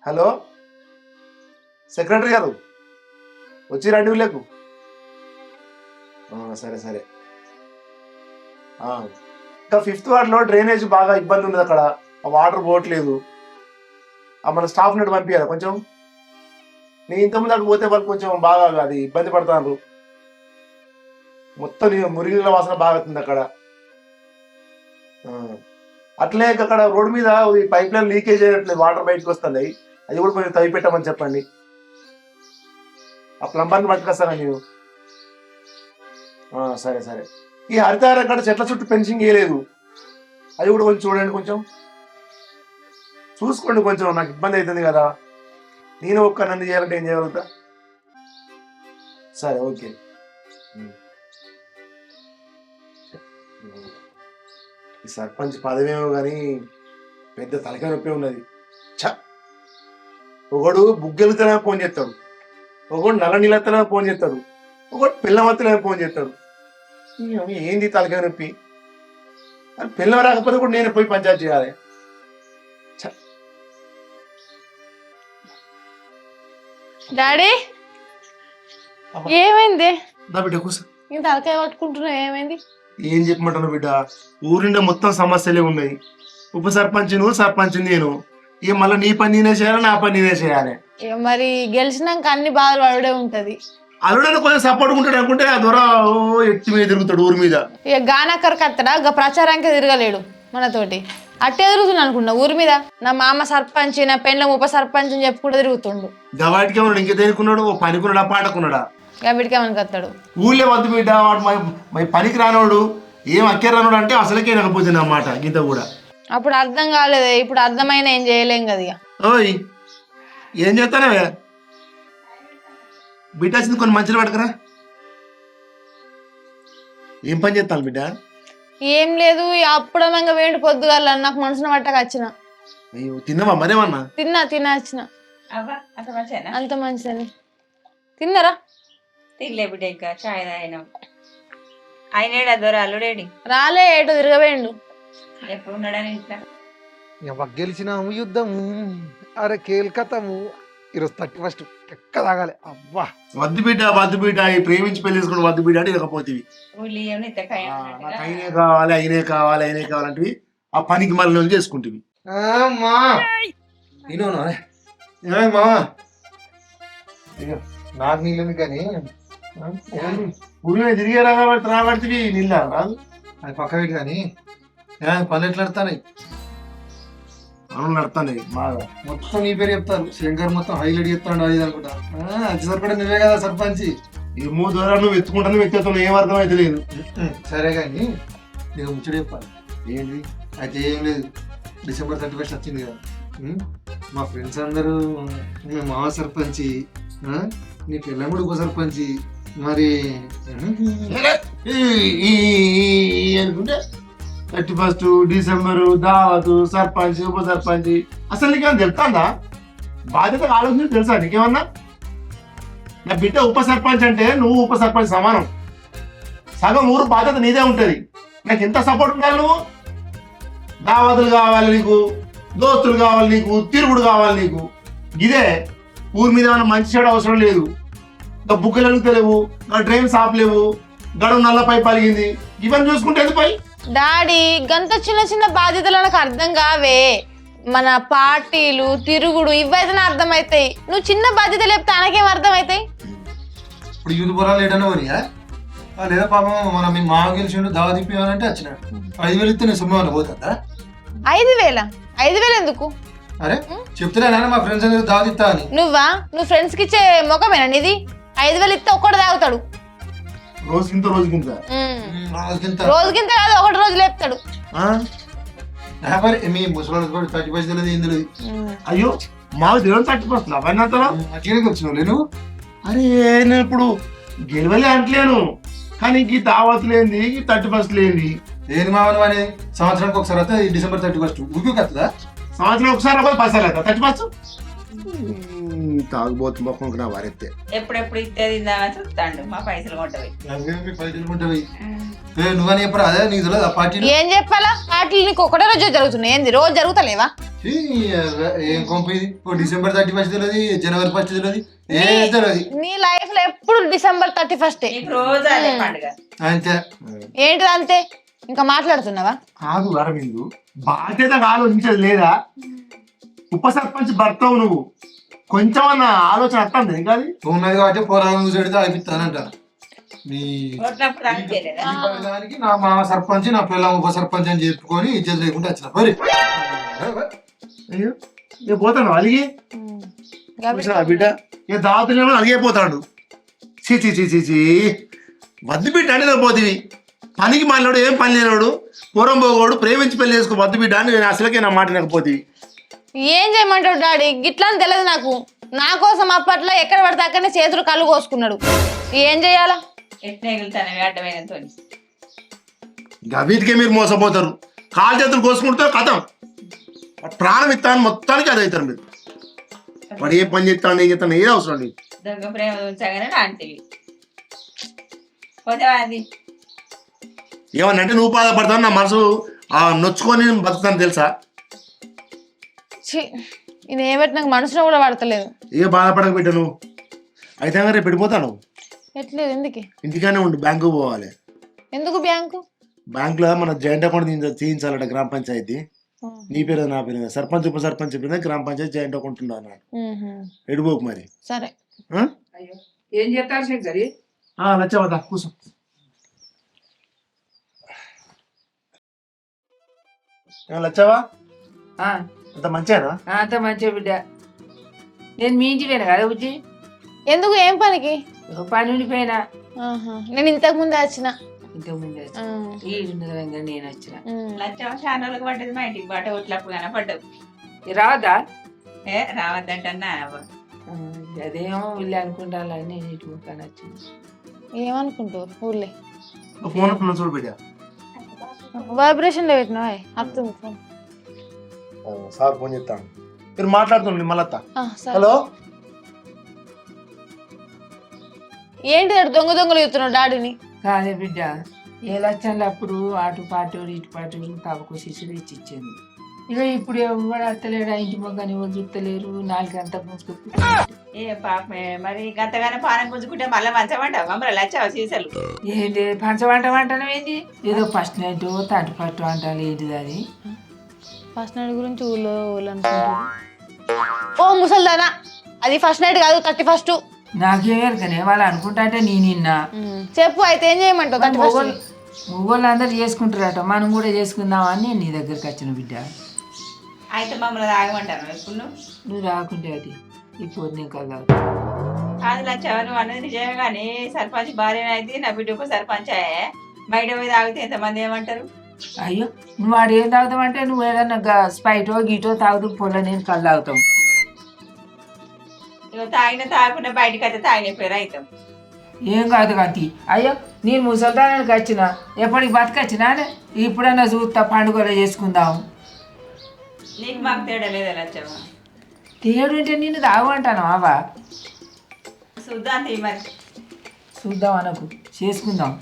Hello secretary గారు వచ్చి రండి వీళ్ళకు. సరే సరే. ఇంకా 5th వార్డులో డ్రైనేజ్ బాగా ఇబ్బంది ఉంది, అక్కడ ఆ వాటర్ పోవట్లేదు. మన స్టాఫ్ నుండి పంపించాలి కొంచెం. నేను ఇంతకుముందు అక్కడ పోతే వాళ్ళు కొంచెం బాగా అది ఇబ్బంది పడతారు. మొత్తం మురిగిల వాసన బాగా అవుతుంది అక్కడ. అట్లే అక్కడ రోడ్డు మీద పైప్ లైన్ లీకేజ్ అయినట్లేదు, వాటర్ బయటకు వస్తున్నాయి. అది కూడా కొంచెం తవ్వి పెట్టమని చెప్పండి. ఆ ప్లంబర్ని పట్టుకొస్తాను నేను. సరే సరే. ఈ హరితహారం అక్కడ చెట్ల చుట్టూ ఫెన్సింగ్ వేయలేదు, అది కూడా కొంచెం చూడండి, కొంచెం చూసుకోండి. కొంచెం నాకు ఇబ్బంది అవుతుంది కదా, నేను ఒక్క నన్ను చేయాలంటే ఏం చేయగలుగుతా. సరే ఓకే. ఈ సర్పంచ్ పదవేమో కానీ పెద్ద తలకాయ నొప్పి ఉన్నది. ఒకడు బుగ్గెలుతనే ఫోన్ చేస్తాడు, ఒకడు నల్ల నీళ్ళతనే ఫోన్ చేస్తాడు, ఒకడు పిల్లమత్తనే ఫోన్ చేస్తాడు. ఏంది తలకాయ నొప్పి? అని పిల్లం రాకపోతే కూడా నేను పోయి పంచాయతీ చేయాలి. డాడీ ఏమైంది? బిడ్డ కూర్చో. నేను తలకాయ పట్టుకుంటున్నా, ఏమైంది? ఏం చెప్పమంటాను బిడ్డ, ఊరిండే మొత్తం సమస్యలే ఉన్నాయి. ఉప సర్పంచ్ నువ్వు, సర్పంచ్ నేను. ఇక మళ్ళీ నీ పని నేనే చేయాలి, నా పని నేనే చేయాలి. మరి గెలిచినాక అన్ని బాధలు పడే ఉంటది. అల్లుడని కొంచెం సపోర్ట్ ఉంటాడు అనుకుంటే ఆ దొర ఎత్తి మీద తిరుగుతాడు ఊరి మీద. ఇక గానక్కడికి అత్తడా ఇక ప్రచారానికి తిరగలేడు మనతోటి. అట్టే తిరుగుతున్నా అనుకున్నా ఊరి మీద. నా మామ సర్పంచ్, నా పెళ్ళం ఉప సర్పంచ్ అని చెప్పుకుంటూ తిరుగుతుండు. గవాటికి ఏమన్నా ఇంకే దేనికున్నాడు, ఓ పనికున్నాడా పాటకున్నాడా? గబిడికే మనకి వస్తాడు. ఊళ్ళే వద్దు బిడ్డ, వాడు పనికి రానోడు, ఏం అక్కే రానోడు అంటే అసలుకే నకపోతుంది అన్నమాట. గీత కూడా అప్పుడు అర్థం కాలేదు, ఇప్పుడు అర్థమైనా ఏం చేయలేం కదా. ఇక ఓయ్ ఏం చేస్తానవే బిడ్డ, వచ్చింది కొన్ని మంచిలు పట్టుకురా. ఏం పని చేస్తాను బిడ్డ? ఏం లేదు, అప్పుడనంగా వేండి పొద్దుగాల నాకు మనసున పట్టక వచ్చిన. అయ్యో తిన్నావా మరేమన్నా? తిన్నా వచ్చిన. అంత మంచిదని తిన్నారా? తినలే బిడ్డ, ఇంకా చాయ్ తాగినాం. అయినాడు దొర అల్లుడేడి రాలే, ఏటో తిరగవేండు. ఎప్పుడు ఉన్నాడని ఇంట్లో గెలిచినాము యుద్ధము, అరే కేల్కతాము. ఈరోజు 31 ఎక్క తాగాలి. అబ్బా వద్దు బిడ్డ, ఈ ప్రేమించి పెళ్లి చేసుకుని వద్దు బిడ్డ అంటే ఇకపోతే నాకు అయినే కావాలంటివి ఆ పనికి మళ్ళీ చేసుకుంటేవి. నాకు నీళ్ళు కానీ ఊరిలో తిరిగి రాబడితే నీళ్ళ రాదు, అది పక్క పెట్టి కానీ పనులు ఎట్లా నడుతున్నాయి? పనులు నడుతున్నాయి బాగా. మొత్తం నీ పేరు చెప్తారు, శంకర్ మొత్తం హైలైట్ చెప్తాడు అది అనుకుంటా. వచ్చేసరికి కూడా నువ్వే కదా సర్పంచి. ఏమో ద్వారా నువ్వు ఎత్తుకుంటాను ఎత్తుతావు, ఏం అర్థం అయితే లేదు. సరే కానీ నీకు ముచ్చట చెప్పాలి. ఏంటి? అయితే ఏం లేదు, December 31 వచ్చింది కదా, మా ఫ్రెండ్స్ అందరూ మీ మామ సర్పంచి, నీ పిల్లముడు ఉప సర్పంచి, మరి అనుకుంటే 31 డిసెంబర్ దావతు, సర్పంచ్ ఉప సర్పంచ్. అసలు నీకేమన్నా తెలుస్తుందా? బాధ్యత ఆలోచన తెలుసా నీకేమన్నా? నా బిడ్డ ఉప సర్పంచ్ అంటే నువ్వు ఉప సర్పంచ్ సమానం. సగం ఊరు బాధ్యత నీదే ఉంటుంది. నాకు ఎంత సపోర్ట్ ఉండాలి? నువ్వు దావతులు కావాలి నీకు, దోస్తులు కావాలి నీకు, తిరుగుడు కావాలి నీకు. ఇదే ఊరి మీద ఏమైనా మంచి చెడు అవసరం లేదు. ఇంకా బుగ్గలు అడుగుతలేవు, డ్రైన్ సాప్ లేవు, గడువు నల్ల పై పలిగింది, ఇవన్నీ చూసుకుంటే ఎందుకు? డాడీ గంత చిన్న చిన్న బాధ్యతలు నాకు అర్థం కావే. మన పార్టీలు తిరుగుడు ఇవైతే అర్థమవుతాయి. నువ్వు చిన్న బాధ్యతలు చెప్తే తనకేం అర్థమవుతాయి? ఇప్పుడు యూత్ పొలాలు ఏడన్నా పోనీయా? లేదా పాపం మనం మీ మామ గెలిచిండు దావా తిప్పివాలంటే వచ్చిన 5,000 ఇస్తే నేను సుమ్మేమన్నా పోతుందా? 5,000 ఎందుకు? అరే చెప్తున్నా మా ఫ్రెండ్స్ అందరూ దావా తిప్తా అని. నువ్వు ఫ్రెండ్స్ కి ఇచ్చే మొఖమేనా నీది? 5,000 ఇస్తే ఒక్కడు తాగుతాడు. రోజుకింత రోజుకింత కాదు, ఒకటి రోజు లేపుతాడు. మీ ముసలి 30 పైసలు ఏం తెలియదు. అయ్యో మాకు దేవుడు 30% అవన్నీ అంతలో అట్లనే వచ్చినావు నేను. అరే నేను ఇప్పుడు గెలవలే అంటలేను, కానీ ఈ దావత్ లేని, ఈ 30% లేని. ఏది మామని వాడి సంవత్సరానికి ఒకసారి వస్తే December 31 ఊరికి వస్తుందా? సంవత్సరం ఒకసారి 10 అవుతా 30%. తాగుబోతు మొక్కం నా వారెత్తే ఎప్పుడెప్పుడు ఇస్తే తిందామని చూస్తాడు. మా పైసలు కొంటవి పైసలు కొంటవి నువ్వని చెప్పరా అదే నీకు తెలియదు ఆ పార్టీలు ఏం చెప్పాలా పార్టీలు నీకు ఒకటే రోజు జరుగుతున్నాయి ఏంది రోజు జరుగుతలేవా ఏం కొంపేది ఓ December 31 తెలియదు January 1 తెలియదు ఏం తెలియదు నీ లైఫ్ లో ఎప్పుడు December 31 నీకు రోజు అదే పండుగ. అంతే ఏంటిది అంతే ఇంకా మాట్లాడుతున్నావా కాదు అరవిందు బాధ్యతగా ఆలోచించేది లేదా ఉప సర్పంచ్ భర్తవు నువ్వు కొంచెం అన్న ఆలోచన వస్తుంది కాదు ఉన్నది కాబట్టి పోరాటం చూపెడితే అయిపోతానంట నీ కొట్టినప్పుడు అంతేలేదా? దానికి నా మామ సర్పంచ్ నా పిల్ల ఉప సర్పంచ్ అని చెప్పుకొని ఇజ్జత్ లేకుండా వచ్చిన మరి అయ్యో ఇక పోతాను అలిగి చూసినా బిడ్డ ఇక దావతులేమో అలిగిపోతాడు చీ చీ చీ చీ చీ వద్దు బిడ్డ అంటే నాకు పోతివి పనికి మాలినాడు ఏం పని లేనాడు పూర్వం పోగోడు ప్రేమించి పెళ్లి చేసుకో వద్దు బిడ్డ అని నేను అసలుకే నా మాట వినకపోతివి ఏం చేయమంటాడు డాడీ గిట్లా అని తెలియదు నాకు నా కోసం అప్పట్లో ఎక్కడ పడితే అక్కడనే చేతులు కళ్ళు కోసుకున్నాడు ఏం చెయ్యాలా ఎట్లా ఎగులుతాను అడ్డమైనంతో. ఇంకా వీటికే మీరు మోసపోతారు కాలు చేతులు కోసుకుంటారు కథం ప్రాణం ఇస్తాను మొత్తానికి అది అవుతారు మీరు వాడు ఏ పని చేస్తాను ఏం చేస్తాను ఏది అవసరం లేదు దొంగ ప్రేమ ఉంచగానే లాంటివి పోతే అది ఏమన్నంటే నువ్వు బాధపడతావు నా మనసు నొచ్చుకొని నేను బతుకుతాను తెలుసా ఇది ఏమిటి నాకు మనసులో కూడా పడతలేదు ఏ బాధపడక బిడ్డ నువ్వు అయితే రేపు పెట్టిపోతాను ఎట్లేదు ఎందుకు ఇంటికానే ఉండు బ్యాంకు పోవాలి ఎందుకు బ్యాంకు బ్యాంకులో మన జాయింట్ అకౌంట్ తీయించాలట గ్రామ పంచాయతీ నీ పేరు నా పేరు మీద సర్పంచ్ ఉప సర్పంచ్ పేరు గ్రామ పంచాయతీ జాయింట్ అకౌంట్ ఉండు అన్నాడు ఎడిపోకు మరి సరే ఏం చేస్తారు శంకరి నచ్చవదా కూర్చో లచ్చవా అంత మంచిగా అంత మంచిగా బిడ్డ నేను మీ ఇంటి పోయినా కదా బుజ్జి ఎందుకు ఏం పనికి ఒక పని ఉండిపోయినా నేను ఇంతకు ముందే వచ్చిన ఇంతకు ముందే ఈ ఉండగా నేను వచ్చిన లచ్చమ్మ చాలా రోజులకు పడ్డది మా ఇంటికి బాట ఒట్లప్పుడు కనపడ్డావు. రావద్దా ఏ రావద్దంటన్నా అదేమో వీళ్ళు అనుకుంటాను నేను ఇటు ముఖాన్ని వచ్చింది ఏమనుకుంటారు ఊళ్ళే ఫోన్ చూడు బిడ్డ వైబ్రేషన్ లో పెట్టినా అర్థం ఫోన్ సార్ ఫోన్ చేస్తాను మీరు మాట్లాడుతుండండి మళ్ళీ సరే. హలో ఏంటి దొంగ దొంగలు చెప్తున్నావు డాడీని కాదే బిడ్డ ఏ లక్షలు అప్పుడు అటు పాటు ఇటు పాటు తమకు శిశువు ఇచ్చింది ఇక ఇప్పుడు ఎవరు అత్తలేడా ఇంటి మొగ్గని ఎవరు చూస్తలేరు నాలుగు అంతా మూసుకొచ్చి ఏ పాపమే మరి గంతగానే పానం గుంజుకుంటే మళ్ళీ మంచమంటావు మమ్మల్ని లచ్చవ సీసలు ఏంటి పంచవంట వంటనం ఏంటి ఏదో ఫస్ట్ నైట్ తంటి పట్టు అంటాను ఏంటిది అది ఫస్ట్ నైట్ గురించి ఊళ్ళో ఊళ్ళో అనుకుంటారు ఓ ముసల్దానా అది ఫస్ట్ నైట్ కాదు 31st నాకేమేరకనే వాళ్ళు అనుకుంటా అంటే నేను నిన్న చెప్పు అయితే ఏం చేయమంటావు 31st మొగోళ్ళు అందరు చేసుకుంటారట మనం కూడా చేసుకుందామని నేను నీ దగ్గరికి వచ్చిన బిడ్డ అయితే మమ్మల్ని తాగమంటాను ఇప్పుడు నువ్వు రాకుంటే అది ఇప్పుడు నేను కలదు కాదు లచ్చవ నువ్వు అన్నది నిజమే కానీ సర్పంచ్ భార్య అయితే నా బిడ్డ ఉప సర్పంచ్ బయట పోయి తాగితే ఎంతమంది ఏమంటారు. అయ్యో నువ్వు వాడు ఏం తాగుతావంటే నువ్వు ఏదన్నా స్పైటో గీటో తాగుతూ పొల నేను కళ్ళు తాగుతాం తాగిన తాగకుండా బయటకు అయితే తాగిన పేరు అవుతాం. ఏం కాదు కాంతి అయ్యో నేను ముసల్దానానికి వచ్చిన ఎప్పటికి బతకొచ్చినా ఇప్పుడన్నా చూస్తా పండుగలో చేసుకుందాం నీకు మాకు తేడా లేదా లచ్చవ తేడు ఉంటే నేను తాగమంటాను అవా చూద్దాం మరి చూద్దాం అనకు చేసుకుందాం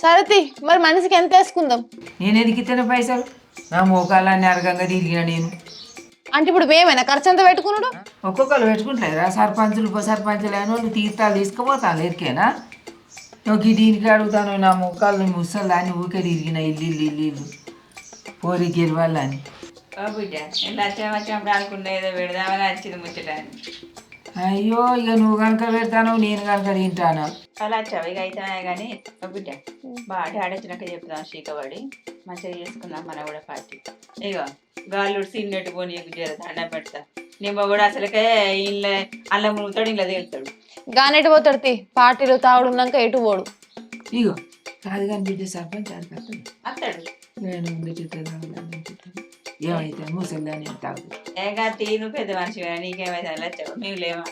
సరే మరి మనిషికి ఎంత వేసుకుందాం నేను ఎందుకు ఇతనే పైసలు నా మోకాళ్ళని అరగంగా తిరిగిన నేను అంటే ఇప్పుడు మేమేనా ఖర్చు అంతా పెట్టుకున్నాడు ఒక్కొక్కరు పెట్టుకుంటలేరా సర్పంచులు ఉప సర్పంచులు అయిన వాళ్ళు తీర్థాలు తీసుకుపోతాను ఎరికేనా నువ్వు దీనికి అడుగుతాను నా మొక్కలు ముసళ్ళు అని ఊకే తిరిగిన ఇల్లు పోరి గెలవాలని బిడ్డ లచ్చవ వచ్చినప్పుడు అనుకున్నా ఏదో పెడదామని వచ్చింది ముచ్చట అయ్యో ఇక నువ్వు కనుక పెడతాను నేను కనుక తింటాను లచ్చవ ఇక అయితే కానీ బిడ్డ బాగా ఆడొచ్చినాక చెప్తాం చీకబడి మంచిగా చేసుకుందాం మన కూడా పార్టీ ఇగో గాళ్ళు సిన్నట్టు పోనీ జర దండం పెడతా నిమ్మ కూడా అసలుకే ఇళ్ళ అల్లం మునుగుతాడు ఇలా తేలుతాడు గానెటు పోతాడు పార్టీలు తాగుడు ఉన్నాక ఎటు పోడు ఇగో కాదు కానీ బిడ్డ సర్పంచ్ ఆడుతాడు అత్తాడు నేను ఉండి చూస్తాను ఏమైతే ముసల్దాని తాగు ఏగా తీను పెద్ద మనిషి నీకేమైతే లచ్చవు మేము లేవా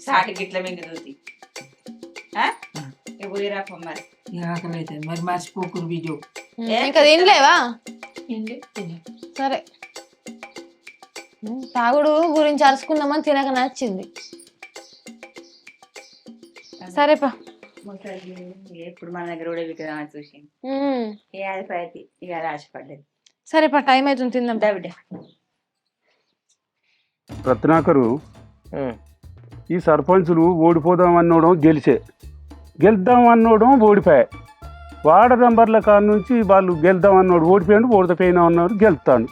సాటి గిట్ల మింగి దూతి ఇప్పుడు రాపో మరి ఆకలి అవుతుంది మరి మర్చిపోకురు బిజు ఇంకా తినలేవా సరే తాగుడు గురించి అరుచుకుందామని తినక నచ్చింది సరేపా ముసలి ఎప్పుడు మన దగ్గర కూడా విగ్రహం చూసి ఏ అది ప్రయత్ని ఇక అది ఆశపడ్డది. సరే పా, టైం అవుతుంది, తిందాం. దా బిడ్డ. రత్నాకరు, ఈ సర్పంచులు ఓడిపోదాం అన్నోడం గెలిచే, గెలుద్దాం అన్నోడం ఓడిపోయా. వార్డు మెంబర్ల కాడ నుంచి వాళ్ళు గెలుద్దాం అన్నోడు ఓడిపోయాడు, ఓడిపోయినా అన్నారు గెలుతాడు.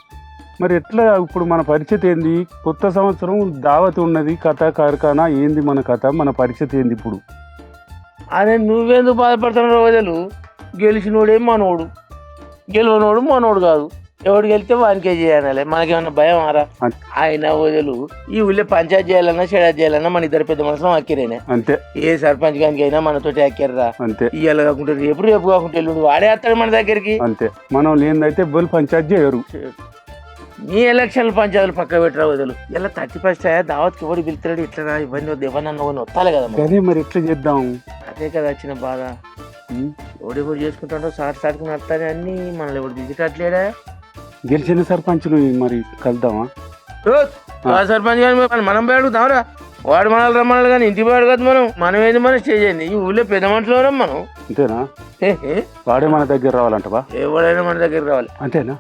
మరి ఎట్లా ఇప్పుడు మన పరిస్థితి ఏంది? కొత్త సంవత్సరం దావతి ఉన్నది, కథ కార్ఖానా ఏంది మన కథ, మన పరిస్థితి ఏంది ఇప్పుడు? అదే నువ్వెందుకు బాధపడుతున్నావు వదలు? గెలిచినోడే మనోడు, గెలవనోడు మనోడు కాదు. ఎవడు గెలిస్తే వానికే చేయాలి, మనకేమన్నా భయం ఆరా? ఆయన వదలు. ఈ ఊళ్ళో పంచాయతీ చేయాలన్నా చెడా చేయాలన్నా మన ఇద్దరు పెద్ద మనసులో అక్కిరేనే అంతే. ఏ సర్పంచ్ గానికి అయినా మనతోటి అక్కిర్రా అంతే. ఇవాళ కాకుంటే రేపు కాకుంటే ఎల్లుండి వాడే వస్తాడు మన దగ్గరికి. అంతే. మనం లేనిదైతే బొలి పంచాయతీ చేయరు. నీ ఎలక్షన్లు పంచాయతీలు పక్క పెట్టరా వదలు. ఇలా 31st దావత్కి ఎవరు పిలుస్తాడు? ఇట్లా ఇవన్నీ ఇవ్వనన్న వస్తాలి కదా. అదే మరి ఎట్లా చేద్దాం? అదే కదా వచ్చిన బాధ. ఎవడెవరు చేసుకుంటాడో సాటుకు నడతానే అన్ని మనల్ని ఎవడు దిగట్లేడా? గెలిచిన సర్పంచులు మరి కలుద్దామా? సర్పంచ్ కానీ మనం పోయి అడుగుతాంరా. వాడు మనల్ని రమ్మన్నాడు కానీ ఇంటికి పోయాడు కదా. మనం ఏంది మనం స్టే చేయండి. ఈ ఊళ్ళో పెద్ద మనుషులు మనం. అంతేనా? వాడే మన దగ్గర రావాలంటవా? ఎవడైనా మన దగ్గర రావాలి. అంతేనా?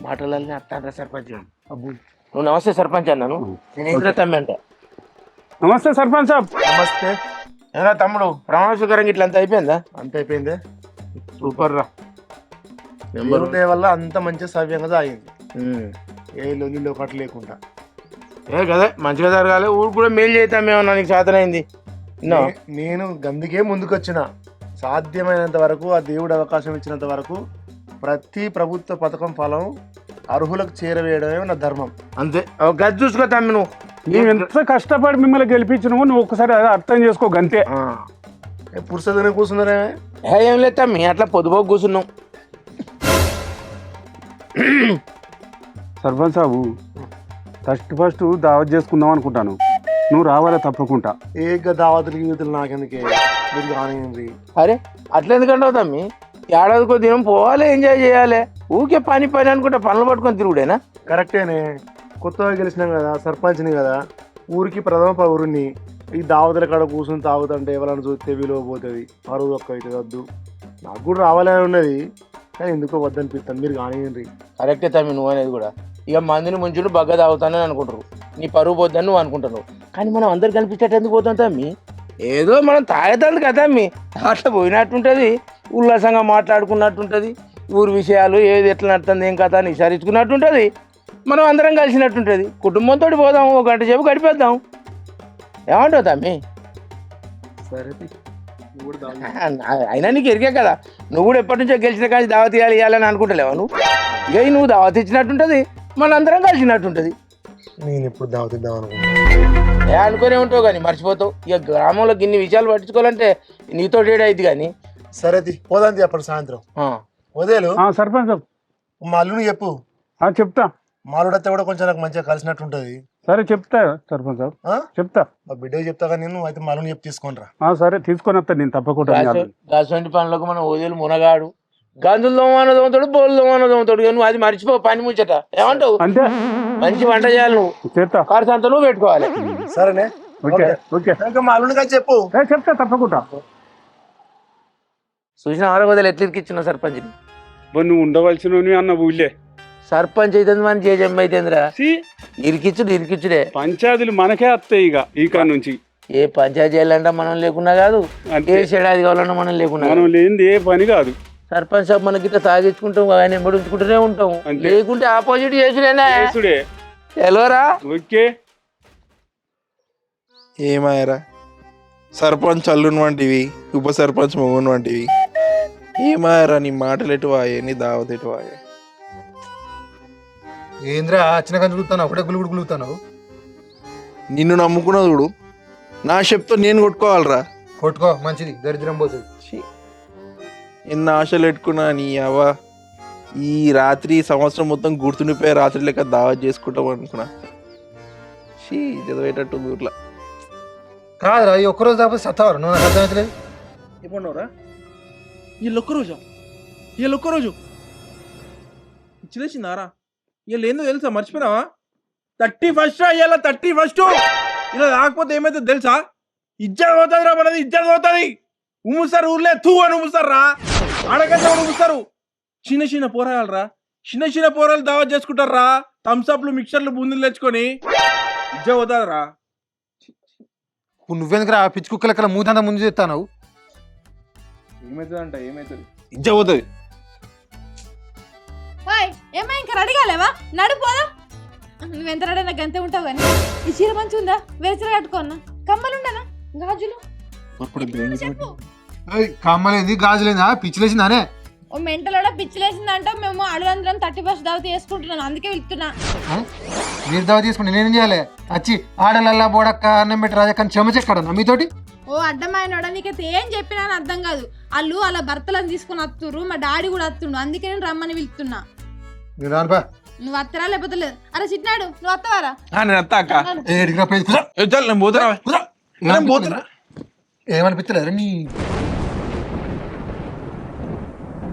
మాటలన్నీ అత్తాండ్రా సర్పంచ్. నువ్వు నమస్తే సర్పంచ్ అన్నాను. నేను తమ్మి అంట. నమస్తే సర్పంచ్ సాబ్. నమస్తే. ఏనా తమ్ముడు, ప్రమాణ స్వీకారం ఇట్లా అంత అయిపోయిందా? అంత అయిపోయిందే. సూపర్ రా. దేవుని వల్ల అంత మంచిగా సవ్యంగా సాగింది, ఏ లొల్లి ఒకటి లేకుండా. ఏ కదా మంచిగా జరగాలి. ఊరు కూడా మేలు చేద్దాం ఏమన్నా నీకు సాధనైంది. నేను గందుకే ముందుకు వచ్చిన. సాధ్యమైనంత వరకు ఆ దేవుడు అవకాశం ఇచ్చినంత వరకు ప్రతి ప్రభుత్వ పథకం ఫలం అర్హులకు చేరవేయడమే నా ధర్మం. అంతే. గది చూసుకో తమ్మి. నువ్వు మేము ఎంత కష్టపడి మిమ్మల్ని గెలిపించినామో నువ్వు ఒక్కసారి అర్థం చేసుకో గంతే. పురుషులనే కూర్చున్నారే. ఏం లేదు తమ్మి, అట్లా పొద్దుపోకు కూర్చున్నాం. సర్పంచ్ సాబు, ఫస్ట్ దావత్ చేసుకుందాం అనుకుంటాను. నువ్వు రావాలా తప్పకుండా. ఏక దావతులు గీతులు నాకెందుకే, మీరు కానివ్వండి. అరే అట్లా ఎందుకంటావు తమ్మి? ఏడాదికో దినం పోవాలి, ఎంజాయ్ చేయాలి. ఊకే పని అనుకుంటా పనులు పట్టుకొని తిరుగుడేనా? కరెక్టేనే. కొత్తగా గెలిచినాం కదా, సర్పంచ్ని కదా, ఊరికి ప్రథమ పౌరుని. ఈ దావతుల కాడ కూర్చొని తాగుతుంటే ఎవరైనా చూస్తే విలువ పోతుంది, పరువు ఒక్క అవుతుంది. వద్దు, నాకు కూడా రావాలని ఉన్నది కానీ ఎందుకో వద్దనిపిస్తాను. మీరు కానివ్వండి. కరెక్టే తమ్మి నువ్వు అనేది కూడా. ఇక మందిని ముంచుడు బగ్గ తాగుతానని అనుకుంటారు, నీ పరువు పోద్దని నువ్వు అనుకుంటున్నావు. కానీ మనం అందరు కనిపించేట్టు ఎందుకు పోతాం తమ్మి? ఏదో మనం తాగేది కదా తమ్మి, అట్లా పోయినట్టుంటుంది, ఉల్లాసంగా మాట్లాడుకున్నట్టుంటుంది, ఊరు విషయాలు ఏది ఎట్లా నడుతుంది ఏం కథ అని విచారించుకున్నట్టుంటుంది, మనం అందరం కలిసినట్టుంటుంది. కుటుంబంతో పోదాం, ఒక గంట సేపు గడిపేద్దాం. ఏమంటావు తమ్మి? సరే, అయినా నీకు ఎరిగే కదా, నువ్వు కూడా ఎప్పటి నుంచో గెలిచిన కానీ దావత్ ఇవ్వాలని అనుకుంటలేవా నువ్వు? ఇక నువ్వు దావత్ ఇచ్చినట్టుంటుంది, మన అందరం కలిసినట్టుంటుంది. నేను ఇప్పుడు దావత్ ఇద్దాం అనుకుంటున్నాను. అనుకునే ఉంటావు కానీ మర్చిపోతావు. ఇక గ్రామంలో ఇన్ని విషయాలు పట్టించుకోవాలంటే నీతో డేట్ అయింది కానీ. సరే పోదాం చెప్పండి సాయంత్రం. వదేలు సర్పంచ్ సాబ్, మా అల్లుని చెప్పు. చెప్తా. మాలుడైతే కూడా కొంచెం నాకు మంచిగా కలిసినట్టు ఉంటుంది. సరే చెప్తా సర్పంచ్ సాబ్, చెప్తా. మా బిడ్డకి చెప్తా కానీ నేను అయితే మాలుని చెప్పి తీసుకొని రా. సరే తీసుకొని వస్తా నేను తప్పకుండా. గాసంటి పనులకు మనం ఓదేలు మునగాడు, గంజులు దోమాన దోమతాడు, బోలు దోమాన దోమతాడు. నువ్వు అది మర్చిపో, పని ముచ్చట. ఏమంటావు? అంటే మంచి వంట చేయాలి నువ్వు, చేస్తా. ఖర్చంతా నువ్వు పెట్టుకోవాలి. సరేనే, మా అల్లునిగా చెప్పు. చెప్తా తప్పకుండా. చూసిన ఆరో వదిలి ఎట్లా ఇరికిచ్చిన సర్పంచ్ని. నువ్వు ఉండవలసిన అన్న ఊళ్ళే సర్పంచ్ అయితే మన జేజమ్మ అయితేందిరా, ఇరికిచ్చుడే. పంచాయతీలు మనకే వస్తాయి ఇక ఈ కాడ నుంచి. ఏ పంచాయతీ చేయాలంటే మనం లేకున్నా కాదు, ఏ చెడాది కావాలన్నా మనం లేకున్నా, మనం లేనిది ఏ పని కాదు. సర్పంచ్ సాబ్ మనకి ఇట్లా తాగించుకుంటాం, ఆయన ఎంబడించుకుంటూనే ఉంటాం. లేకుంటే ఆపోజిట్ చేసుడేనా? ఎలోరా. ఓకే. ఏమాయరా, సర్పంచ్ అల్లుని వంటివి, ఉప సర్పంచ్ మొగుని వంటివి. ఏమాయరా, నీ మాటలు ఎటు వాయే, నీ దావత్ ఎటు వాయే. ఏంద్రా వచ్చిన కానీ గులుగుతాను, ఒకటే గులుగుడు గులుగుతాను. నిన్ను నమ్ముకున్న చూడు, నా చెప్తా నేను కొట్టుకోవాలరా. కొట్టుకో, మంచిది, దరిద్రం పోతుంది. ఎన్ని ఆశలు పెట్టుకున్నా నీ అవ్వ. ఈ రాత్రి సంవత్సరం మొత్తం గుర్తుండిపోయే రాత్రి లెక్క దావత్ చేసుకుంటాం అనుకున్నా. చదివేటట్టు ఊర్లో కాదురా, ఈ ఒక్కరోజు దాకపోతే సత్తావారు. నువ్వు నాకు అర్థమవుతలేదు. ఎప్పుడున్నావురా? వీళ్ళొక్కరోజు వీళ్ళొక్కరోజు ఇచ్చిలేసిందారా? వీళ్ళు ఏందో తెలుసా, మర్చిపోయినావా? 31st ఇవాళ, 31st. ఇలా రాకపోతే ఏమైతే తెలుసా? ఇజ్జత్ పోతుంది రా, మనది ఇజ్జత్ పోతుంది. ఉమ్ముస్తారు ఊర్లే తూ అని ఉమ్ముస్తారు రా ఆడకంటే ఉమ్ముస్తారు చిన్న చిన్న పోరాలు రా చిన్న చిన్న పోరాలు దావత్ చేసుకుంటారా థమ్స్అప్లు మిక్చర్లు బూందులు తెచ్చుకొని ఇజ్జ పోతారా నువ్వెందుకు రా పిచ్చి కుక్క లెక్కల మూతంతా ముందు చెప్తాను ఏమవుతుంది అంట ఏమవుతుంది ఇజ్జ పోతుంది ఏమై ఇంకా రెడీ కాలేవా నడిపోదా నువ్వు ఎంత రెడీ నాకు అంతే ఉంటావు కానీ ఈ చీర మంచి ఉందా వేరే చీర కట్టుకోన్నా కమ్మలు ఉండనా గాజులు చెప్పు కమ్మలేంది గాజులేందా పిచ్చిలేసిందానే ఓ మెంటలోడ పిచ్చిలేసిందంటే మేము అడుగందరం 31 దావతి వేసుకుంటున్నాను అందుకే వెళ్తున్నా మీరు దావ తీసుకుంటే నేనేం చేయాలి వచ్చి ఆడలల్లా బోడక్క అన్నం పెట్టి రాజక్కని చెమచెక్కడన్నా మీతోటి ఓ అడ్డమైనోడా నీకైతే ఏం చెప్పినా అని అర్థం కాదు వాళ్ళు అలా భర్తలను తీసుకుని వస్తుర్రు మా డాడీ కూడా వస్తుండు అందుకే నేను రమ్మని వెళ్తున్నా నేను రానుపా నువ్వు వత్తరా లేకపోతే లేదు అరే చిట్నాడు నువ్వు వస్తావారా నేను వస్తా అక్క ఏడికి పేరు కుదరా నేను పోతున్నా ఏమనిపించలేదు నీ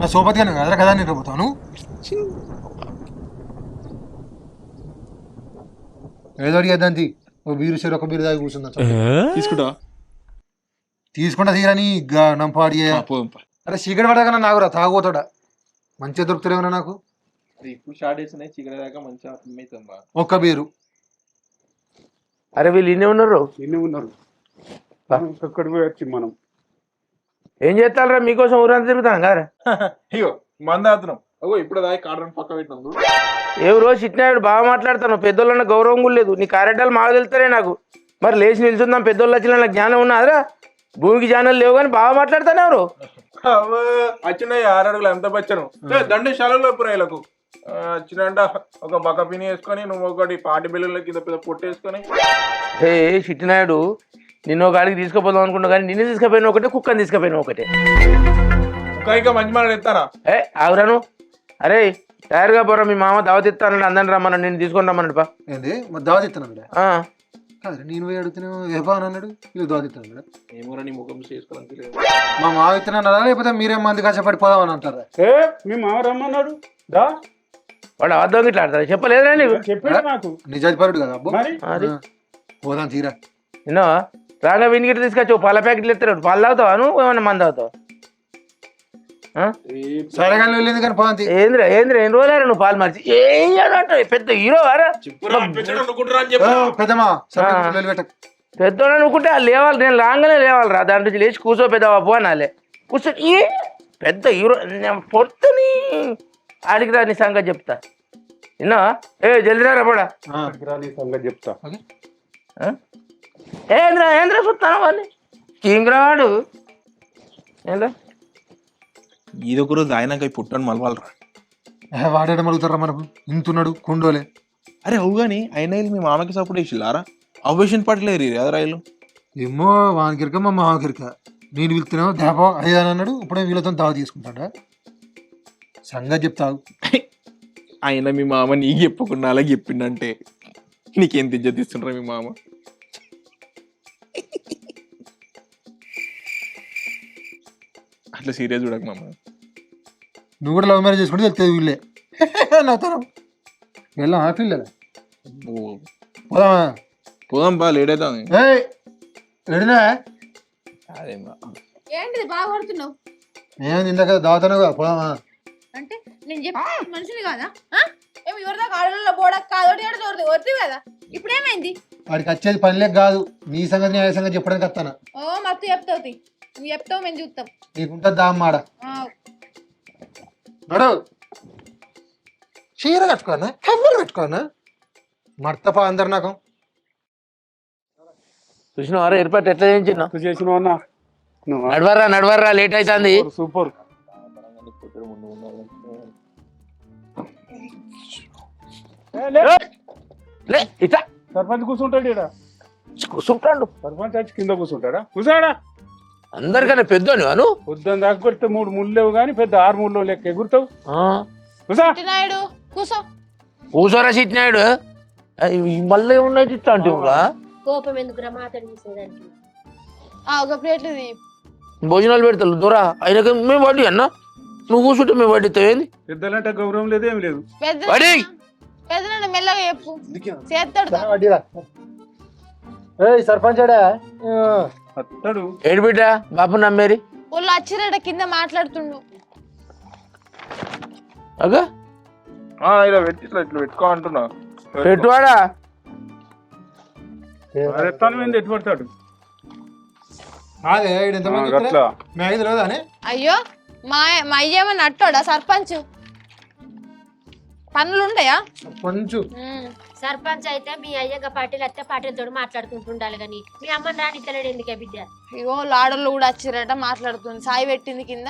నా సోపతిగానే కదరా కదా నేను పోతాను ఏదో అడిగేద్దాంతి ఓ బీరు సరే ఒక బీరు దాగి కూర్చుందా తీసుకుంటా తీసుకుంటా తీరని నంపాడి అరే చీకటి పడగా నాకురా తాగుతాడా మంచిగా దొరుకుతారేమన్నా నాకు ఇప్పుడు స్టార్ట్ చేస్తున్నాయి చీకటి దాకా మంచిగా అర్థమవుతుందా ఒక్క బీరు అరే వీళ్ళు ఇన్నే ఉన్నారు ఎన్ని ఉన్నారు ఒక్కడికి వచ్చి మనం ఏం చేస్తారా మీకోసం ఊరంతా తిరుగుతాను కదా అయ్యో మందాతున్నాం అగో ఇప్పుడు దాకా కాడని పక్క పెట్టినాం ఏ రోజు చిట్నాడు బాగా మాట్లాడతాను పెద్దోళ్ళన్న గౌరవం కూడా లేదు నీ కార్యక్రమాలు మాకు తెలుస్తారే నాకు మరి లేచి నిల్చుందాం పెద్దోళ్ళు వచ్చిన నాకు జ్ఞానం ఉన్నదిరా భూమికి జ్ఞానం లేవు కానీ బాగా మాట్లాడతాను ఎవరు వచ్చినాయి 6 అడుగులు ఎంత బచ్చాను దండే శాలలో పురాయిలకు వచ్చినంట ఒక బక్క పిని వేసుకొని నువ్వు ఒకటి పాటి బిల్లుల కింద పెద్ద పొట్టు వేసుకొని హే చిట్టినాయుడు నిన్ను ఒక గాడికి తీసుకుపోదాం అనుకున్నా కానీ నిన్ను తీసుకుపోయిన ఒకటే కుక్కని తీసుకుపోయిన ఒకటే ఇంకా మంచి మాట ఎత్తారా ఏ ఆగురాను అరే తయారుగా పోరా మీ మామ దావత్ ఇస్తానని అందరిని రమ్మన్నాడు నేను తీసుకొని రమ్మన్నాడు పా ఏంది మరి దావత్ ఇస్తున్నాడు కాదు నేను పోయి అడుగుతున్నావు ఏపా అని అన్నాడు వీళ్ళు దావత్ ఇస్తున్నాడు ఏమోరా నీ ముఖం చేసుకోవడానికి మా మావ ఇస్తున్నారా లేకపోతే మీరేం మంది కష్టపడిపోదామని అంటారా మీ మామ రమ్మన్నాడు దా వాడు అబద్ధం ఇట్లా ఆడతారు చెప్పలేదురా నీకు చెప్పాడు నాకు నిజాధిపరుడు కదా అబ్బో మరి పోదాం తీరా నిన్న రాగా వినిగిట్ తీసుకొచ్చి పాల ప్యాకెట్లు ఎత్తాడు పాలు తాగుతావా నువ్వు ఏమన్నా మంది తాగుతావు సరే కానీ వెళ్ళింది కానీ పోదాం ఏంద్రా ఎన్ని రోజులు నువ్వు పాలు మార్చి ఏం అంటావు పెద్ద హీరో వారా పెద్దమా పెట్టకు పెద్దోడు అనుకుంటే లేవాలి నేను లాగానే లేవాలిరా దాని నుంచి లేచి కూర్చో పెద్దవా పో అనాలే కూర్చో ఏ పెద్ద హీరో పొడుతుని ఆడికి రా నీ సంగతి చెప్తా విన్నా జల్దిరా పోడా సంగతి చెప్తా ఏంద్రా చూస్తాను వాళ్ళు కింగ్రాడు ఏంద్రా ఇది ఒక రోజు ఆయనక పుట్టని మలవాలరా వాడేయడం అడుగుతారా మనకు ఇంతున్నాడు కొండోలే అరే అవు కానీ అయినా మీ మామకి సపోర్ట్ చేసిల్లారా అవ్వేషన్ పట్టలేరు అది రైలు ఏమో వానికిరక మా మామకిరక నేను వెళ్తున్నావు దాపా అయ్యాను అన్నాడు ఇప్పుడే వీళ్ళతో దావ తీసుకుంటాడా సంగతి చెప్తావు ఆయన మీ మామ నీకు చెప్పకుండా అలాగే చెప్పిండంటే నీకేం ఇజ్జత్ ఇస్తుండ్రా మీ మామ అట్లా సీరియస్ చూడక మామ నువ్వు కూడా లవ్ మ్యారేజ్ చేసుకుంటే తెలుస్తుంది వీళ్ళే నవ్వుతాను వెళ్ళాం ఆపిల్ పోదామా పోదాం బా లేట్ అవుతాం రెడీనా అదే ఏంటిది బాగా పడుతున్నావు ఏమైంది ఇందాక దావుతాను పోదామా అంటే నేను చెప్పి మనుషులు కాదా ఏమి ఎవరిదాకా ఆడలో బోడක් కాదోటి ఆడదు వద్దు కదా ఇప్పుడు ఏమైంది వాడికి వచ్చేది పనిలేక కాదు నీ సంగతి నీ సంగతి చెప్పడానికి వస్తాను ఓ మత్తు చెప్తావు నువ్వు చెప్తావు మేము చూస్తాం నీకుంటుంది దామ్మాడ నడు చీర కట్టుకోనా కమ్మలు కట్టుకోనా మర్తపా అందరు నాకు చూసినావారా ఏర్పాటు ఎట్లా చేయించినా చేసినావు అన్న నడవర్రా లేట్ అవుతుంది సూపర్ ఇట్లా సర్పంచ్ కూర్చుంటాడు ఇక్కడ కూర్చుంటాడు సర్పంచ్ వచ్చి కింద కూర్చుంటాడా కూర్చోడా అందరికన్నా పెద్దోని వాను పొద్దున్న దాకా కొడితే 3 ముళ్ళు లేవు కానీ పెద్ద 6 ముళ్ళు లెక్క ఎగురుతావు నాయుడు కూసో కూర్చోరా చిట్నాయుడు మళ్ళీ ఉన్నాయి ఇట్లా అంటే కోపం ఎందుకురా మాట్లాడి ఒక ప్లేట్లు భోజనాలు పెడతారు దూరా అయినా మేము వడ్డీ అన్న నువ్వు కూర్చుంటే మేము వడ్డీ ఏంది పెద్దలంటే గౌరవం లేదు ఏమి లేదు పెద్ద మెల్లగా చెప్పు చేస్తాడు సర్పంచ్ అత్తడు ఏడు బిడ్డ బాబు నమ్మేరి వాళ్ళు వచ్చిరట కింద మాట్లాడుతుండు. అగా ఇలా పెట్టి ఇట్లా పెట్టుకో అంటున్నా. పెట్టువాడా ఎత్తాను ఏంది ఎటు పడతాడు అదే ఎంతమంది అట్లా మీ ఐదు లేదా అని అయ్యో మా అయ్యేమని అట్టోడా సర్పంచ్? పనులు ఉంటాయా? కొంచెం సర్పంచ్ అయితే మీ అయ్యగా పార్టీలు వస్తే పార్టీలతో మాట్లాడుకుంటుండాలి కానీ మీ అమ్మని రానిత్తలేడు ఎందుకే బిడ్డ? ఇగో లాడర్లు కూడా వచ్చిరట మాట్లాడుతుంది. సాయి పెట్టింది కింద.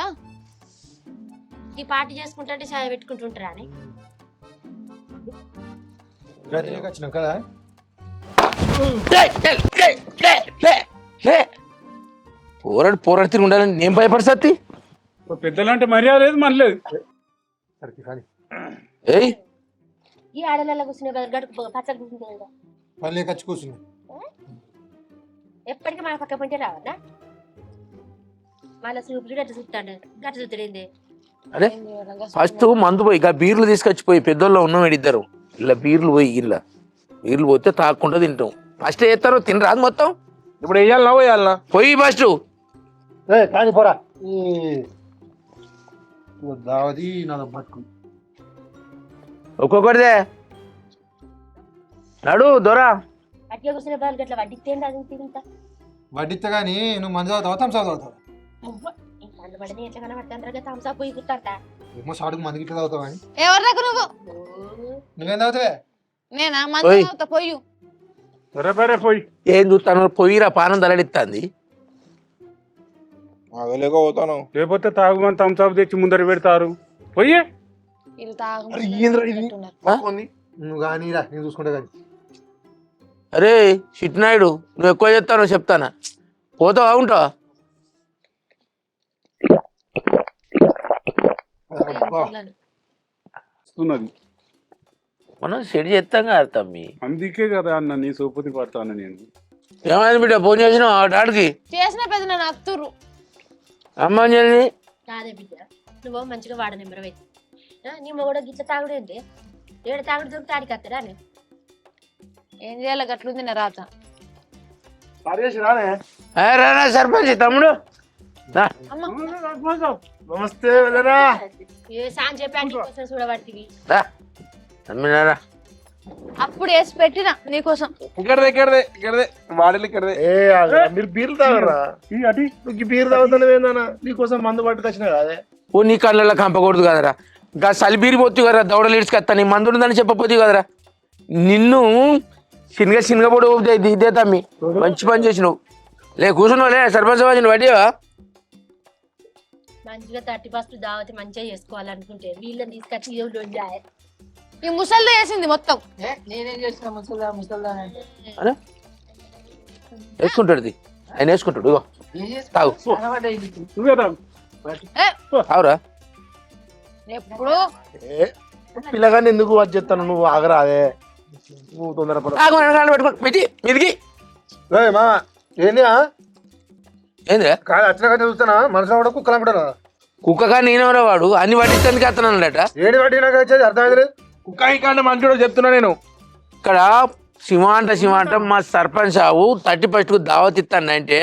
ఈ పార్టీ చేసుకుంటే సాయ పెట్టుకుంటుంటారా అని వచ్చినాం కదా. పోరాడు తిరిగి ఉండాలని నేను భయపడసత్తి. పెద్దలంటే మర్యాద లేదు మన లేదు. ఏయ్ ఈ ఆడలలో కూర్చునే బదులు గడుపు పచ్చడి కూర్చుంటుంది కదా. పల్లె ఖర్చు కూర్చున్నాం. ఎప్పటికీ మన పక్క పంటే రావద్దా? మళ్ళీ చూపులు గట్ట చూస్తాడు గట్ట చూస్తాడేంది? అరే ఫస్ట్ మందు పోయి ఇక బీర్లు తీసుకొచ్చిపోయి పెద్దోళ్ళు ఉన్నాం ఇద్దరు. ఇలా బీర్లు పోయి బీర్లు పోతే తాగకుండా తింటాం. ఫస్ట్ వేస్తారు తినరాదు మొత్తం. ఇప్పుడు వేయాలనా పోయాలనా? పోయి ఫస్ట్ కానీ పోరా దావది నా పట్టుకు ఒక్కొక్కటిదే నడు దొరా. అట్లా కూర్చునే బదులు గట్ల వడ్డిస్తేంది అది తింటా వడ్డిస్తే కానీ నువ్వు మందు చదువుతావా థమ్స్ చదువుతావా? పండు పడని ఎట్లా కనబడుతుంటారు థమ్సా పోయి కూర్తారట. ఏమో సాడుకు మంది గిట్ల చదువుతావా అని. ఎవరు నాకు నువ్వు? నువ్వేం చదువుతావే? నేనా మంచి పోయి సరే పోయి ఏం చూస్తాను పోయిరా పానం తలడిస్తుంది. ఆగలేక పోతాను. లేకపోతే తాగుమని థమ్స్అప్ తెచ్చి ముందర పెడతారు. పోయి వీళ్ళు తాగు నువ్వు కానీ రా నేను చూసుకుంటా కానీ. అరే చిట్నాయుడు నువ్వు ఎక్కువ చెప్తాను చెప్తానా పోతావా ఉంటావా? వస్తున్నది మనం సెట్ చేస్తాం కదా తమ్మి. అందుకే కదా అన్న నీ సోపతి పడతాను నేను. ఏమైంది బిడ్డ ఫోన్ చేసినావు ఆడికి? చేసిన పెద్ద నన్ను అత్తురు. అమ్మ చెల్లి కాదే బిడ్డ నువ్వు మంచిగా వాడ నెంబర్ అయితే నీ మొగడు గిట్ల తాగుడు ఏంటి? ఏడు తాగుడు దొరికి తాడికి వస్తాడా అని ఏం చేయాలి గట్లుంది నా రాత. రానా సర్పంచ్ తమ్ముడు రా. నమస్తే వెళ్ళరా. ఏ సాయం చెప్పి కోసం చూడబడివి రా తమ్మినారా. అప్పుడు వేసి పెట్టిన నీకోసం. ఇక్కడదే వాడలు ఇక్కడదే. మీరు బీర్లు తాగరా? నువ్వు బీర్ తాగుతానేనా? నీకోసం మందు పట్టుకొచ్చినా కాదే. ఓ నీ కళ్ళల్లో కంపకూడదు కదరా. ఇంకా సలిబీరి పోతు కదరా దౌడలు ఇడ్చుకొస్తా నీ మందు ఉందని చెప్పపోతు కదరా. నిన్ను చిన్నగా పొడి ఇదే తమ్మి మంచి పని చేసినావు. కూర్చున్నావు లే సర్పంచ్ నువ్వు వడ్డీవా? మంచిగా 31 దావతి మంచిగా చేసుకోవాలనుకుంటే వీళ్ళని తీసుకొచ్చి ఎవరు ఈ ముసల్ది వేసింది మొత్తం. నేనేం చేసిన ముసల్దా అంటే వేసుకుంటాడు ఆయన వేసుకుంటాడు. ఇగో తాగు నువ్వే తాగు. తాగురా. ఎప్పుడు పిల్లగాని ఎందుకు వచ్చి చెప్తాను? నువ్వు ఆగరాదే. నువ్వు తొందరపడ పెట్టుకో పెట్టి మీదికి మా ఏంది ఏంద్రా కాదు వచ్చిన కానీ చూస్తానా మనసులో కూడా కుక్కలు అంటారా? కుక్కగా నేనెవరో వాడు అన్ని పట్టించడానికి అత్తనన్నట. ఏడు పట్టి నాకు వచ్చేది అర్థమైంది. కుక్క ఇంకా మంచోడు చెప్తున్నా నేను. ఇక్కడ శివాంట మా సర్పంచ్ సావు 31కు దావత్ ఇస్తానంటే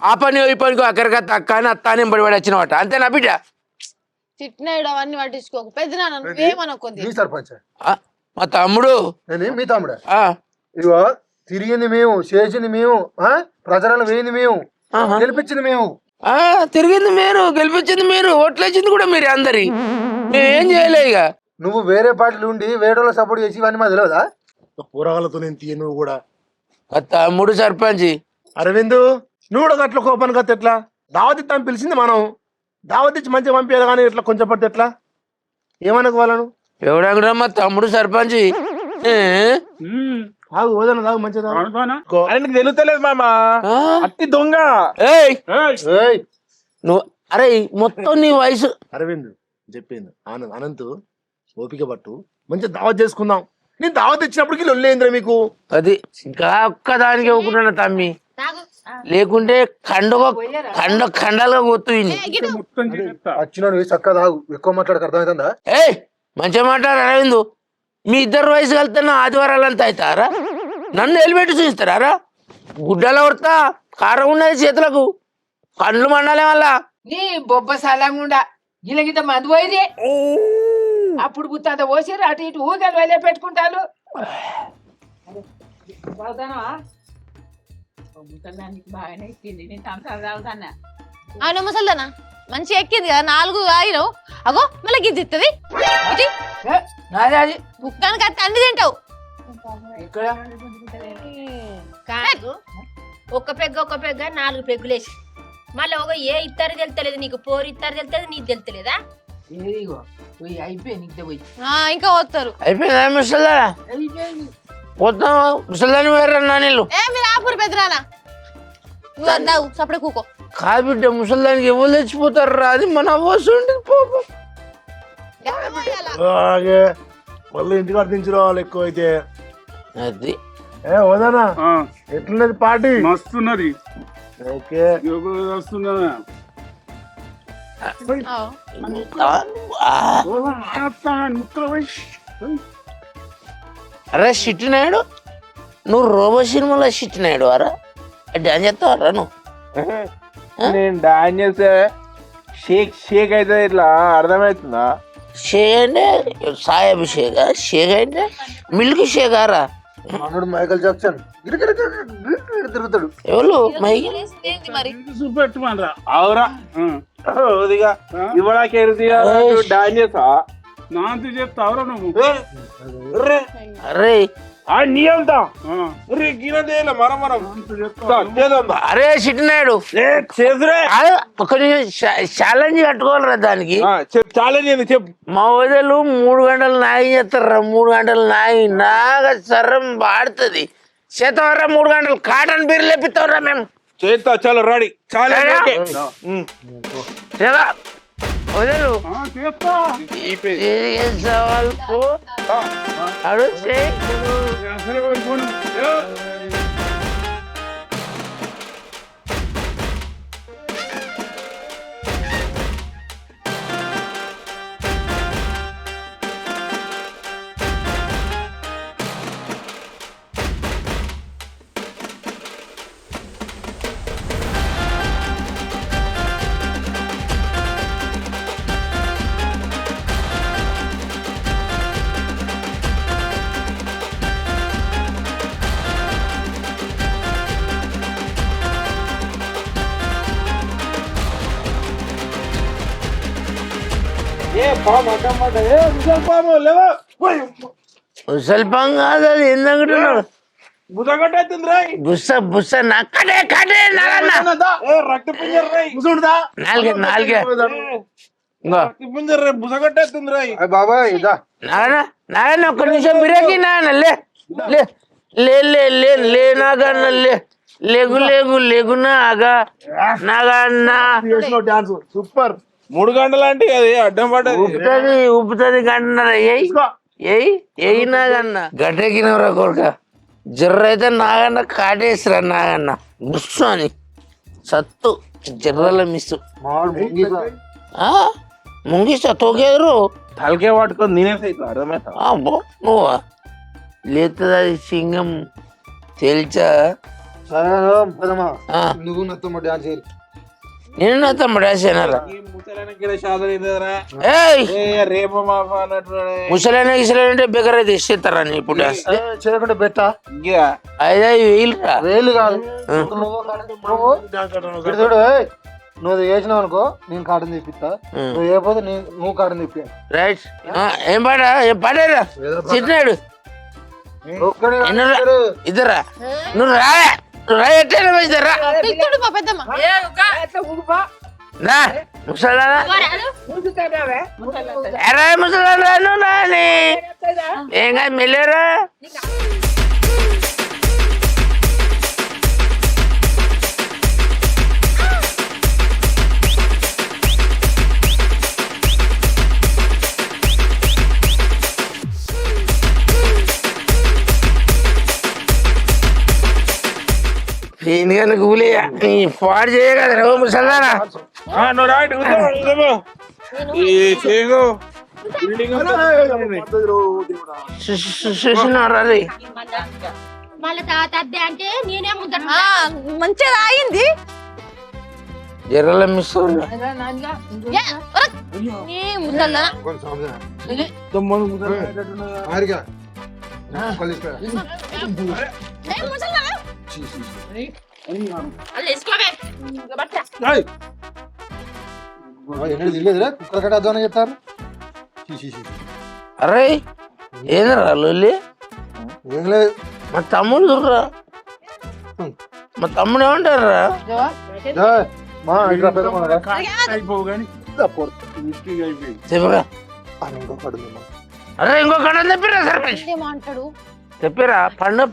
ఆ పని ఈ పనికి అక్కడికి అక్క అని అత్తానే పడిపడి వచ్చినమాట. అంతేనా బిడ్డ? చిట్నాయుడు అవన్నీ పట్టించుకోక పెద్ద నాన్న ఏమనుకుంది. మీ సర్పంచ్ మా తమ్ముడు. మీ తమ్ముడా? ఇదిగో తిరిగింది మేము, చేసింది మేము, ప్రజలను వేయింది మేము, గెలిపించింది మేము. తిరిగింది మీరు, గెలిపించింది మీరు, ఓట్లు వేసింది కూడా మీరు అందరి. మేమేం చేయలే. ఇక నువ్వు వేరే పార్టీలు ఉండి వేరే సపోర్ట్ చేసి ఇవన్నీ మాకు తెలియదా? కూరగాయలతో నేను తీయ. నువ్వు కూడా తమ్ముడు సర్పంచ్. అరవింద్ నువ్వు కూడా అట్లా కోపానికి వస్తే ఎట్లా? దావత్ ఇస్తాను పిలిచింది మనం. దావత్ ఇచ్చి మంచిగా పంపించాలి కానీ ఇట్లా కొంచెం పడితే ఎట్లా? ఏమనుకోవాలను? ఎవడన్నా మా తమ్ముడు సర్పంచ్. తాగు ఓదన తాగు మంచిగా నీకు తెలుస్తలేదు మామ. అట్టి దొంగ. నువ్వు అరే మొత్తం నీ వయసు. అరవింద్ చెప్పింది అనంత్ ఓపిక పట్టు మంచిగా దావత్ చేసుకుందాం. నేను దావత్ ఇచ్చినప్పటికి లొల్లేంద్రా మీకు. అది ఇంకా ఒక్కదానికి ఒప్పుకున్నా తమ్మి. లేకుంటే ఖండాలుగా కొత్తు. వచ్చిన చక్కగా తాగు, ఎక్కువ మాట్లాడక అర్థమవుతుందా? మంచిగా మాట్లాడు అరవింద్. మీ ఇద్దరు వయసు కలితే ఆదివారాలంతా అవుతారా? నన్ను హెల్మెట్ చూపిస్తారా? గుడ్డలో కొడతా, కారం ఉన్నది చేతులకు, కళ్ళు మండాలే వల్ల. నీ బొబ్బ సలంగుండా గిలగిత మందు పోయిరే అప్పుడు గుత్తంత పోసిర్రు అటు ఇటు ఊగలు వెళ్ళే పెట్టుకుంటారు ముసలానికి బాగానే ఎక్కింది నేను సంసారం తాగుతానా ఆయన ముసల్దానా మంచి ఎక్కింది కదా 4 ఆగినావు అగో మళ్ళీ గిద్ది ఇస్తుంది నాదే అది కుక్కనికి అత్త అన్ని తింటావు ఇక్కడ కాదు ఒక్క పెగ్గ 4 పెగ్గులేసి మళ్ళీ ఒక ఏ ఇత్తరు తెలుతలేదు నీకు పోరు ఇత్తరు తెలుతుంది నీకు తెలుతలేదా ఏదిగో పోయి అయిపోయి నీకు పోయి ఇంకా వస్తారు అయిపోయిందా ముసల్దా అయిపోయింది పోతాం ముసల్దాని వేరన్నా నీళ్ళు ఏ మీరు ఆపురు పెద్దరానా నువ్వు అందావు సపడే కూకో కాదు బిడ్డ ముసల్దానికి ఎవరు తెచ్చిపోతారు రా అది మన అవసరం పాపం మళ్ళీ ఇంటికి అర్థించడం ఎక్కువ అయితే అది వదనా ఎట్లున్నది పార్టీ మస్తున్నది ఓకే వస్తున్నదా అరే షిట్టినాయుడు నువ్వు రోబో సినిమాలో షిట్టినాయుడు అరా డాన్స్ చేస్తావరా నువ్వు నేను డాన్స్ చేస్తే షేక్ అయితే ఇట్లా అర్థమవుతుందా షేక్ అంటే సాయి అభిషేక్ షేక్ అంటే మిల్క్ షేక్ ఆరా మనోడు మైకల్ జాక్సన్ తిరుగుతాడు ఎవరు మైకి మరి చూపెట్టమనరా అవురా ఓదిగా ఇవ్వడాకేరుదిగా డాన్స్ చేస్తా నాంతి చెప్తావురా నువ్వు అరే నీ వెళ్తా అరే షిట్టినాయుడు ఒక ఛాలెంజ్ కట్టుకోవాలరా దానికి ఛాలెంజ్ చెప్పు మా వదలు 3 గంటలు నాగి చేస్తారా 3 గంటలు నాగి నాగా సర్రం పాడుతుంది చేతవరా 3 గంటలు కాటన్ బీర్ లేపిస్తావరా మేము చేస్తా చలో రెడీ ఛాలెంజ్ చేదా వదలు చేస్తా సవాల్కు అడు స్వల్పం కాదు అది ఎందుకంటున్నాడు బుస్స బుస్స నక్కడే కడే నాలుగే నాలుగే బాబాయ్ ఇదా నాగనా నాగన్న ఒక్క నిమిషం బిర్యానీ నాగన్న లే లే లే లే లే లే నాగన్న లే లేగు లేగు లేగు నాగా నాగన్న డాన్స్ సూపర్ 3 గంటలు అంటే అది అడ్డం పడ్డది ఉప్పుతుంది ఉప్పుతుంది గంటన్నర ఎయి నాగన్న గడ్డెక్కినవరా కొడుక జర్ర అయితే నాగన్న కాటేసిరా నాగన్న బుస్సు అని సత్తు జర్రల మిస్సు ముంగిస్తా తోకేరు తలకే పట్టుకొని నేనేసా అర్థమవుతా నువ్వా లేతుంది అది సింగం తేల్చా సరే నువ్వు నాతో డాన్స్ చేయాలి నేను నా తమ్ముడు వేసానరా ముసలైన గిసలైన బెగర్ అయితే ఇస్తారా నీ ఇప్పుడు చేయకుండా బెట్టా 5,000 రా వేలు కాదు చూడు నువ్వు వేసినావు అనుకో నేను కాటన్ తెప్పిస్తా నువ్వు వేయకపోతే నువ్వు కాటన్ తెప్పి రైట్ ఏం పాడా ఏం పాడారా చిన్నాడు ఇద్దరా నువ్వు రాయా ఇద్దరా ముసలా ముసలా నాని ఏం కాదు మెల్లేరా దీనికన్నా కూలియా నీ పాడు చేయగలరా రో ముసల్దానా చూసినారా మళ్ళీ తాత అద్దే అంటే నేనే ముందర మంచిగా అయింది ఎర్రల మిస్ యా, ఒరక్. నీ ముసల్దా? ఆరిగా ఏ ముసల్దా? అల్ల వేసుకోవే. ఇంకా పట్ట. తిరగదురా కుక్కర్ కట్టద్దామని చెప్తారు అరే ఏంద్రా లొల్లి ఏం లేదు మా తమ్ముడు చూడరా మా తమ్ముడు ఏమంటారా మా ఇంట్లో పెద్ద మనరా అయిపోవు కానీ చెప్పరా ఇంకొకటి అరే ఇంకో కడ చెప్పిరా సర్పంచ్ ఏమంటాడు? చెప్పిరా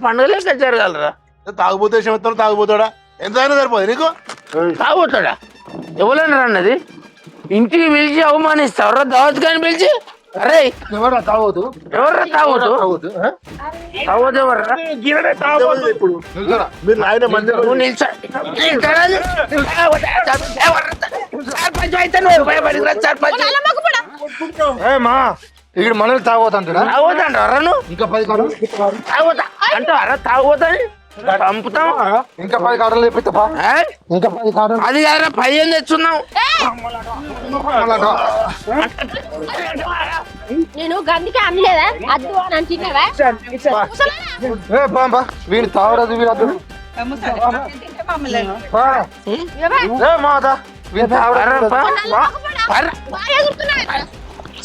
పండుగలే జరగాలరా తాగుపోతే చెప్తాను తాగుపోతాడా ఎంత అయినా సరిపోదు నీకు తాగుతాడా ఎవరన్నా అన్నది ఇంటికి పిలిచి అవమానిస్తావరా దావత్ కానీ పిలిచి అరే ఎవరా తాగొద్దు ఎవర్రా తాగొద్దు తాగొద్దు ఎవర్రా ఇప్పుడు మీరు ఆయన మంది నువ్వు నిల్చో సర్పంచ్ అయితే నువ్వు భయపడి సర్పంచ్ మా ఇక్కడ మనల్ని తాగొద్దంటాడా తాగొద్దంటారా నువ్వు ఇంకా 10 కాడలు తాగొద్దా అంటారా తాగొద్దని చంపుతాం ఇంకా 10 కాడలు లేపిస్తా ఇంకా 10 కాడలు అది కాదురా 15 తెచ్చున్నావు నేను గందికి అమ్మలేదా అద్దు అని అంటున్నావా బాంబా వీడు తాగడదు వీడు మాదా వీడు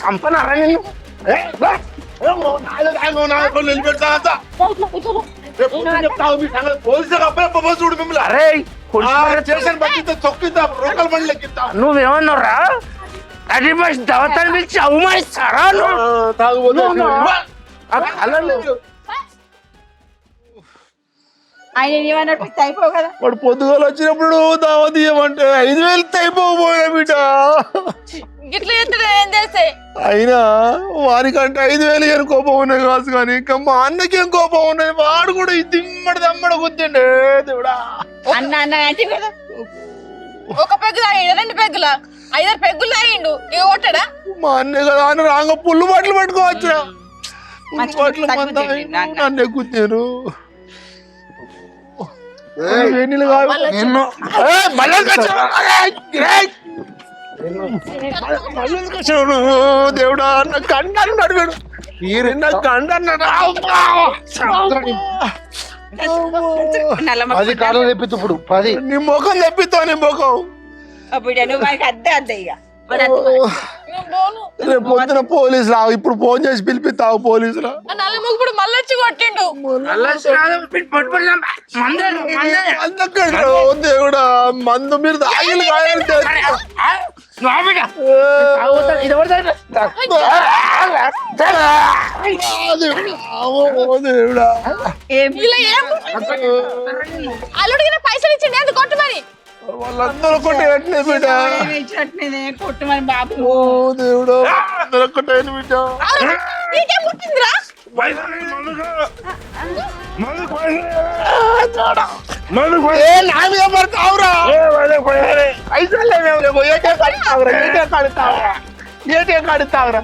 చంపనారా నేను చూడు మిమ్మల్ని అరే స్టేషన్ పట్టిద్దాం తొక్కిద్దాం రోకల్ బండి లెక్కిద్దాం నువ్వేమన్నారా 31 దవతాన్ని పిలిచి అవమానిస్తారా ఆయన ఏమన్నట్టు అయిపోవు కదా. వాడు పొద్దుగాల వచ్చినప్పుడు దావత్ ఇవ్వమంటే 5,000 అయిపోబోయా బిడ్డ గిట్ల చేస్తాడు ఏం చేస్తే? అయినా వారికంటే 5,000 ఏం కోపం ఉన్నాయి కాదు కానీ ఇంకా మా అన్నకేం కోపం ఉన్నది వాడు కూడా ఈ దమ్మడ గుద్దండే దేవుడా అన్న అంటే కదా ఒక పెగ్గు తాగిండు, 2 పెగ్గుల 5 పెగ్గులు తాగిండు, ఇక కొట్టాడా? మా అన్నే కదా అని రాంగ పుల్లు బట్టలు పట్టుకోవచ్చురా బట్టలు నన్నే గుద్దారు దేవుడా నా కండాన్ని అడిగాడు నా కండన్నాడు 10 కాడలు తెప్పిద్దు ఇప్పుడు 10 నీ ముఖం తెప్పిస్తావు నీ ముఖం బిడ్డ నువ్వు మనకి అద్దే ఇక రేపు పొద్దున పోలీసులు ఇప్పుడు ఫోన్ చేసి పిలిపిస్తావు పోలీసులు నల్ల ముగ్గుడు మళ్ళీ వచ్చి కొట్టిండు. దేవుడా మందు మీరు తాగిలు కాయాలి దేవుడా అల్లుడికి పైసలు ఇచ్చిండి అది కొట్టు మరి. వాళ్ళందరూ కొట్టేయట్లే బిడ్డ ఇచ్చినట్టు కొట్టుమని బాబు ఓ దేవుడా అందరూ కొట్టేయను బిడ్డ నీకేం పుట్టిందిరా? నా మీద పడతావురా పైసలు లేవేమో ఏటే కడతావురా ఏటే కడతావురా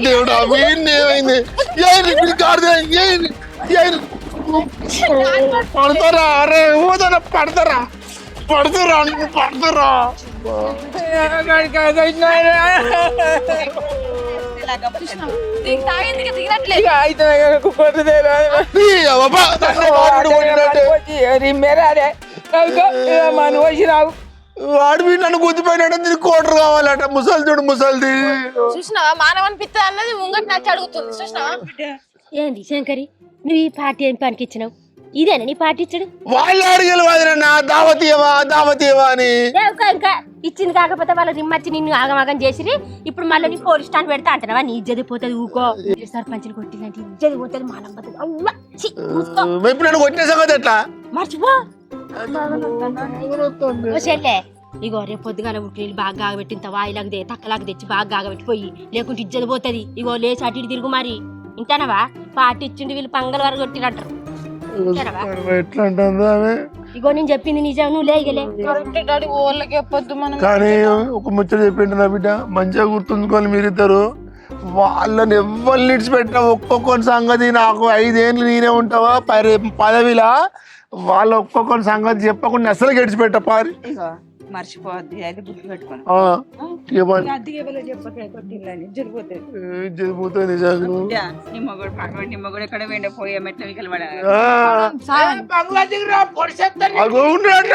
దేవుడా వీడిని ఏమైంది పడతారా అరే ఊదన పడతారా పడతారా పడతారా తాగింది తినట్లేదు. వాడు వీడు నన్ను గుద్దిపోయినాడు దీనికి కోటరు కావాలట ముసలి చూడు ముసలిది చూసినావా మానవని పిత్త అన్నది ముంగటి నచ్చి అడుగుతుంది. చూసినావా? ఏంది శంకరి నువ్వు ఈ పార్టీ ఏం పనికి ఇచ్చినావు? ఇదేనా నీ పార్టీ ఇచ్చాడు? వాళ్ళు అడిగలు వదిన దావతీయవా అని ఇంకా ఇచ్చింది కాకపోతే వాళ్ళ రిమ్మచ్చి నిన్ను ఆగమాగం చేసిరి. ఇప్పుడు మళ్ళీ నీ పోలీస్ స్టాండ్ పెడతా అంటారా? నీ ఇజ్జది పోతుంది. ఊకో సర్పంచ్ని కొట్టిందంటే ఇజ్జది పోతుంది, మానం పోతుంది. ఇప్పుడు నన్ను కొట్టిన సంగతి ఎట్లా మర్చిపో చెల్లె. ఇగో రేపు పొద్దుగాల నీళ్ళు బాగా ఆగబెట్టి ఇంత వాయిలాగదే తక్కలాగా తెచ్చి బాగా ఆగబెట్టిపోయి లేకుంటే ఇజ్జది పోతుంది. ఇగో లేచి అటు ఇటు తిరుగు మరి. ఇంటానవా? పార్టీ ఇచ్చిండి వీళ్ళు పంగల వరకు కొట్టిరంటారు. ఎట్లా అంటుందా ఇగో నేను చెప్పింది నిజం, నువ్వు లేగలే. వాళ్ళకి చెప్పొద్దు మనం. కానీ ఒక ముచ్చట చెప్పిండు నా బిడ్డ మంచిగా గుర్తుంచుకోవాలి మీరిద్దరు వాళ్ళని ఎవ్వరు విడిచిపెట్టినా ఒక్కొక్కరి సంగతి నాకు 5 ఏళ్ళు నేనే ఉంటావా పదవిలా వాళ్ళ ఒక్కొక్కరి సంగతి చెప్పకుండా అసలు గడిచిపెట్ట పారి ఇగో మర్చిపోవద్ది అయితే గుర్తు పెట్టుకోను జరిగిపోతుంది నిజంగా నిమ్మ కూడా ఎక్కడ వెంట పోయే మెట్ల వికలు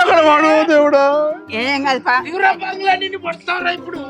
అక్కడ వాడు దేవుడా ఏం కాదు పా ఇప్పుడు